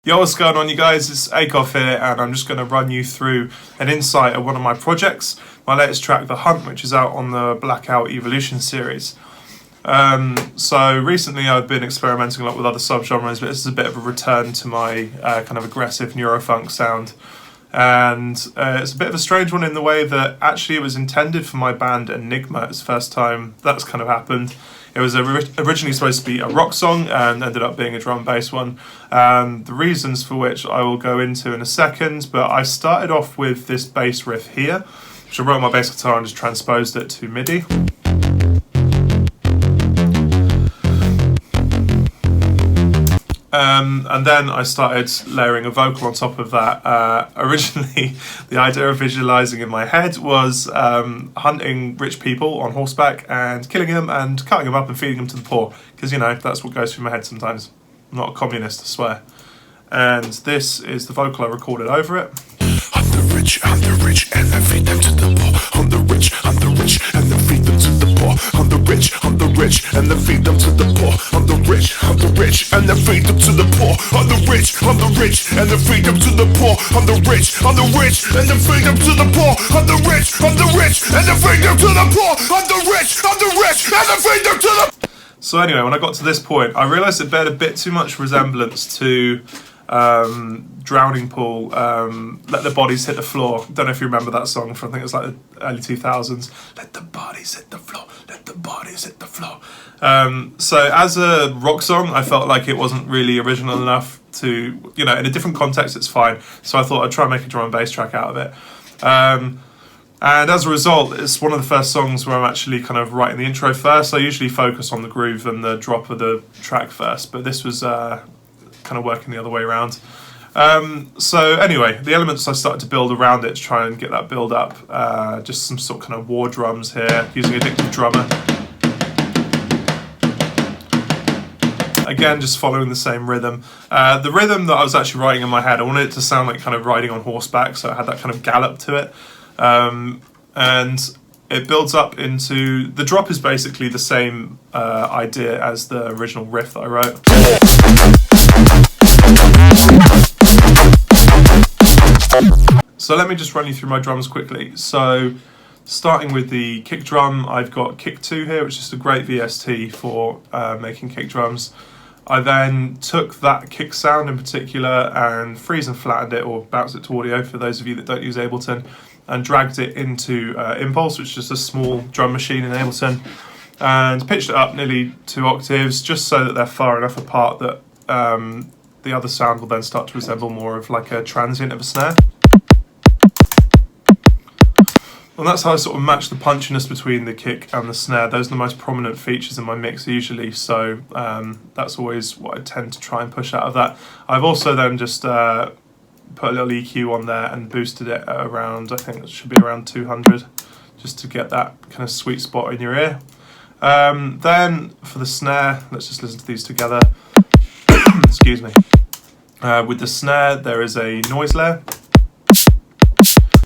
Yo, what's going on, you guys? It's AKOV here, and I'm just going to run you through an insight of one of my projects, my latest track, The Hunt, which is out on the Blackout Evolution series. So recently I've been experimenting a lot with other subgenres, but this is a bit of a return to my kind of aggressive neurofunk sound. And it's a bit of a strange one in the way that actually it was intended for my band Enigma. It's the first time that's kind of happened. It was originally supposed to be a rock song and ended up being a drum and bass one. The reasons for which I will go into in a second, but I started off with this bass riff here, which I wrote on my bass guitar and just transposed it to MIDI. And then I started layering a vocal on top of that. Originally, the idea of visualizing in my head was hunting rich people on horseback and killing them and cutting them up and feeding them to the poor. Because, you know, that's what goes through my head sometimes. I'm not a communist, I swear. And this is the vocal I recorded over it. I'm the rich, and I feed them to the poor. I'm the rich, and I feed them to the poor. I'm the rich, and I feed them to the poor. I'm the rich, and I feed them to the poor. I'm the rich, and I feed them to the poor. I'm the rich, and I feed them to the poor. I'm the rich, and I feed them to the poor. I'm the rich, and I feed them to the. So anyway, when I got to this point, I realised it bear a bit too much resemblance to Drowning Pool, Let the Bodies Hit the Floor. Don't know if you remember that song from, I think it was like the early 2000s. Let the bodies hit the floor, let the bodies hit the floor. So as a rock song, I felt like it wasn't really original enough to, you know, in a different context it's fine. So I thought I'd try and make a drum and bass track out of it. And as a result, it's one of the first songs where I'm actually kind of writing the intro first. I usually focus on the groove and the drop of the track first, but this was kind of working the other way around. So anyway, the elements I started to build around it to try and get that build up. Just some sort of kind of war drums here, using Addictive Drummer. Again, just following the same rhythm. The rhythm that I was actually writing in my head, I wanted it to sound like kind of riding on horseback, so it had that kind of gallop to it. And it builds up into, the drop is basically the same idea as the original riff that I wrote. So let me just run you through my drums quickly. So starting with the kick drum, I've got kick 2 here, which is a great VST for making kick drums. I then took that kick sound in particular and freeze and flattened it, or bounced it to audio for those of you that don't use Ableton, and dragged it into Impulse, which is just a small drum machine in Ableton, and pitched it up nearly 2 octaves, just so that they're far enough apart that the other sound will then start to resemble more of like a transient of a snare. And that's how I sort of match the punchiness between the kick and the snare. Those are the most prominent features in my mix usually, so that's always what I tend to try and push out of that. I've also then just put a little EQ on there and boosted it at around, I think it should be around 200, just to get that kind of sweet spot in your ear. Then for the snare, let's just listen to these together. Excuse me. With the snare, there is a noise layer.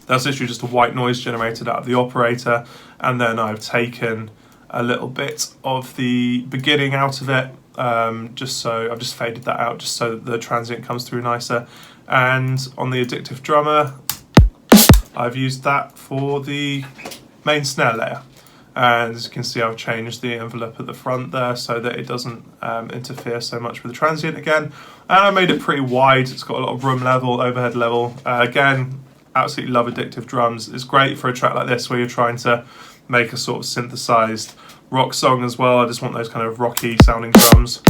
That's literally just a white noise generated out of the operator, and then I've taken a little bit of the beginning out of it, just so I've just faded that out just so that the transient comes through nicer. And on the Addictive Drummer, I've used that for the main snare layer. And as you can see, I've changed the envelope at the front there so that it doesn't interfere so much with the transient again. And I made it pretty wide. It's got a lot of room level, overhead level. Again, absolutely love Addictive Drums. It's great for a track like this where you're trying to make a sort of synthesized rock song as well. I just want those kind of rocky sounding drums.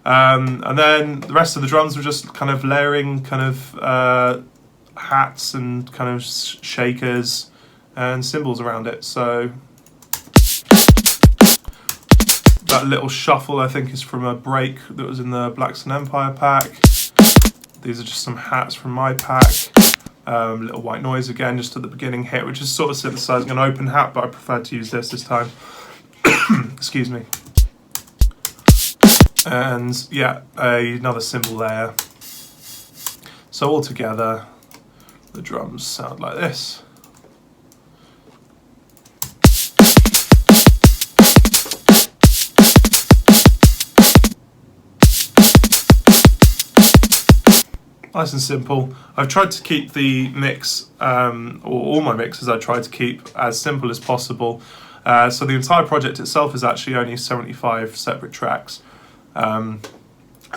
And then the rest of the drums were just kind of layering kind of hats and kind of shakers and cymbals around it. So that little shuffle I think is from a break that was in the Black Sun Empire pack. These are just some hats from my pack. Little white noise again just at the beginning hit, which is sort of synthesizing an open hat, but I prefer to use this time. Excuse me. And yeah, another cymbal layer. So all together, the drums sound like this. Nice and simple. I've tried to keep the mix, or all my mixes I try to keep as simple as possible. So the entire project itself is actually only 75 separate tracks. And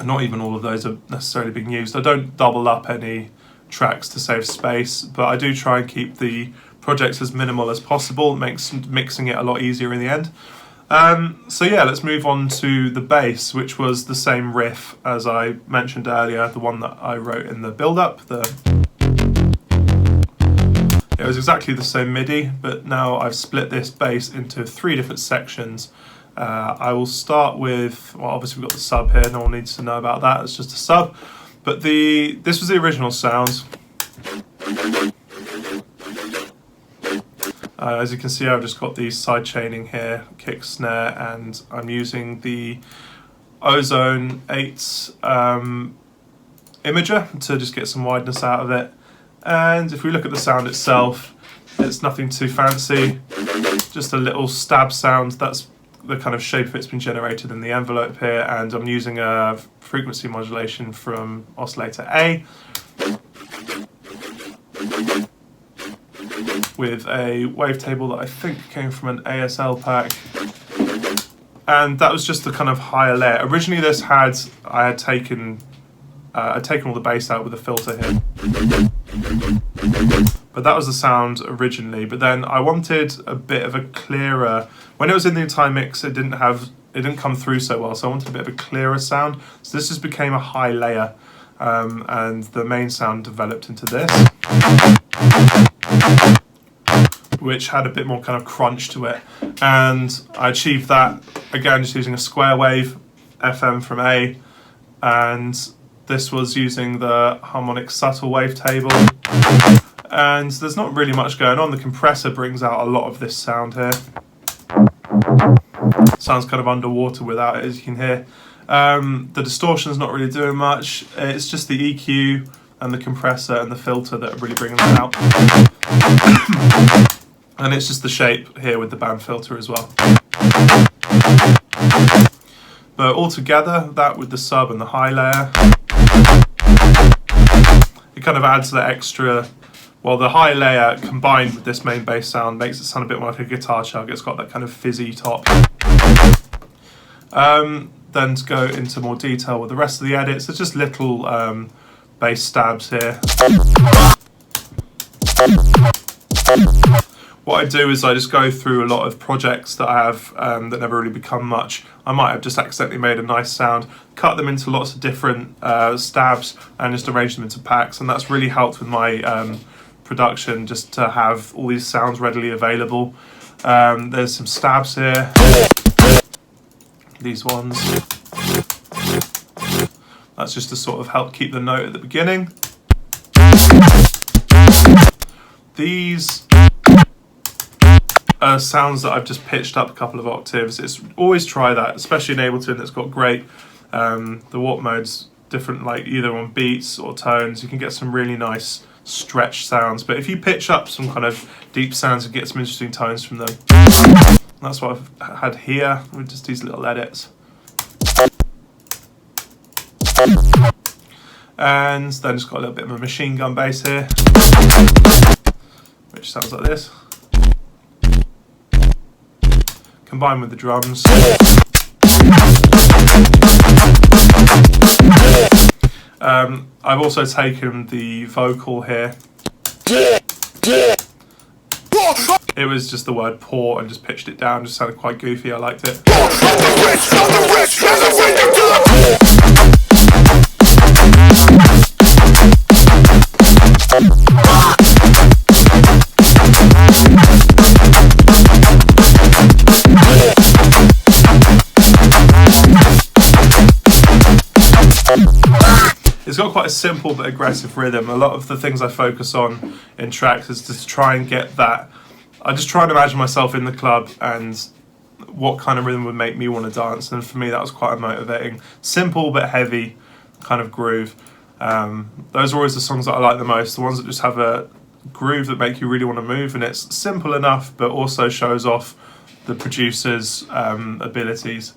not even all of those are necessarily being used. I don't double up any tracks to save space, but I do try and keep the projects as minimal as possible. It makes mixing it a lot easier in the end. So yeah, let's move on to the bass, which was the same riff as I mentioned earlier, the one that I wrote in the build-up. It was exactly the same MIDI, but now I've split this bass into 3 different sections. I will start with, well, obviously we've got the sub here, no one needs to know about that, it's just a sub. But this was the original sounds. As you can see, I've just got the side chaining here, kick, snare, and I'm using the Ozone 8 imager to just get some wideness out of it. And if we look at the sound itself, it's nothing too fancy, just a little stab sound. That's the kind of shape of it's been generated in the envelope here, and I'm using a frequency modulation from oscillator A with a wavetable that I think came from an ASL pack, and that was just the kind of higher layer. Originally I had taken all the bass out with a filter here, but that was the sound originally. But then I wanted a bit of a clearer, when it was in the entire mix it didn't come through so well, so I wanted a bit of a clearer sound, so this just became a high layer, and the main sound developed into this, which had a bit more kind of crunch to it, and I achieved that again just using a square wave FM from A, and this was using the harmonic subtle wavetable, and there's not really much going on. The compressor brings out a lot of this sound here. Sounds kind of underwater without it, as you can hear. The distortion's not really doing much. It's just the EQ and the compressor and the filter that are really bringing that out. And it's just the shape here with the band filter as well. But altogether, that with the sub and the high layer, it kind of adds that extra, well, the high layer combined with this main bass sound makes it sound a bit more like a guitar chug. It's got that kind of fizzy top. Then to go into more detail with the rest of the edits, there's just little bass stabs here. What I do is I just go through a lot of projects that I have that never really become much. I might have just accidentally made a nice sound, cut them into lots of different stabs and just arrange them into packs, and that's really helped with my production, just to have all these sounds readily available. There's some stabs here, these ones. That's just to sort of help keep the note at the beginning. These sounds that I've just pitched up a couple of octaves. It's always try that, especially in Ableton. It's got great the warp modes, different, like either on beats or tones. You can get some really nice stretch sounds, but if you pitch up some kind of deep sounds and get some interesting tones from them, that's what I've had here with just these little edits. And then just got a little bit of a machine gun bass here, which sounds like this, combined with the drums. I've also taken the vocal here. It was just the word poor and just pitched it down, just sounded quite goofy, I liked it. It's got quite a simple but aggressive rhythm. A lot of the things I focus on in tracks is to try and get that. I just try and imagine myself in the club and what kind of rhythm would make me want to dance, and for me that was quite a motivating, simple but heavy kind of groove. Those are always the songs that I like the most, the ones that just have a groove that make you really want to move, and it's simple enough but also shows off the producer's abilities.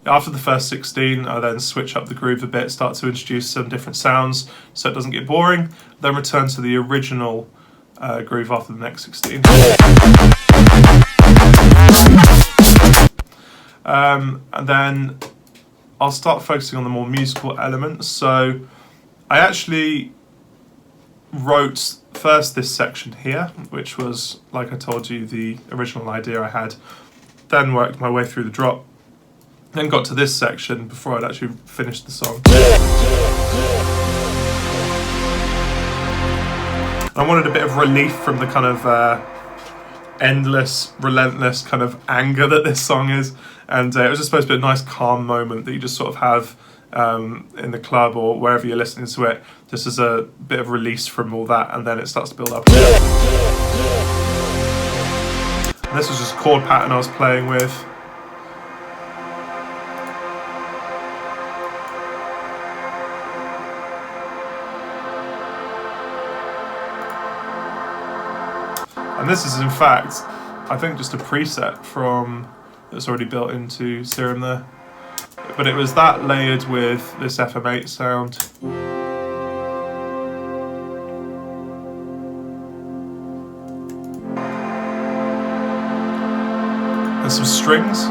After the first 16, I then switch up the groove a bit, start to introduce some different sounds so it doesn't get boring, then return to the original groove after the next 16. And then I'll start focusing on the more musical elements. So I actually wrote first this section here, which was, like I told you, the original idea I had, then worked my way through the drop, then got to this section before I'd actually finished the song. I wanted a bit of relief from the kind of endless, relentless kind of anger that this song is, and it was just supposed to be a nice calm moment that you just sort of have in the club or wherever you're listening to it, just as a bit of release from all that, and then it starts to build up. And this was just a chord pattern I was playing with. And this is in fact, I think, just a preset from that's already built into Serum there. But it was that layered with this FM8 sound. And some strings.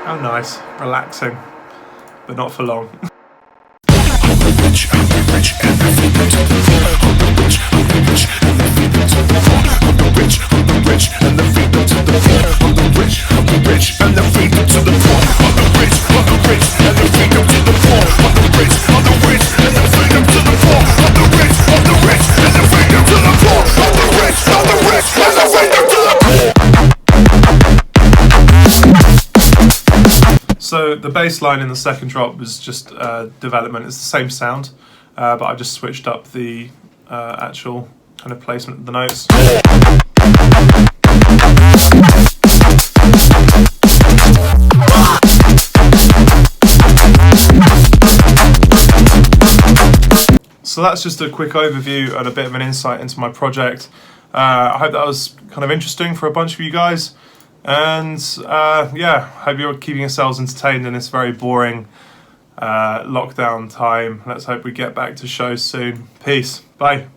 How nice, relaxing, but not for long. So the bass line in the second drop was just development. It's the same sound, but I just switched up the actual kind of placement of the notes. So that's just a quick overview and a bit of an insight into my project. I hope that was kind of interesting for a bunch of you guys. And yeah, hope you're keeping yourselves entertained in this very boring lockdown time. Let's hope we get back to shows soon. Peace. Bye.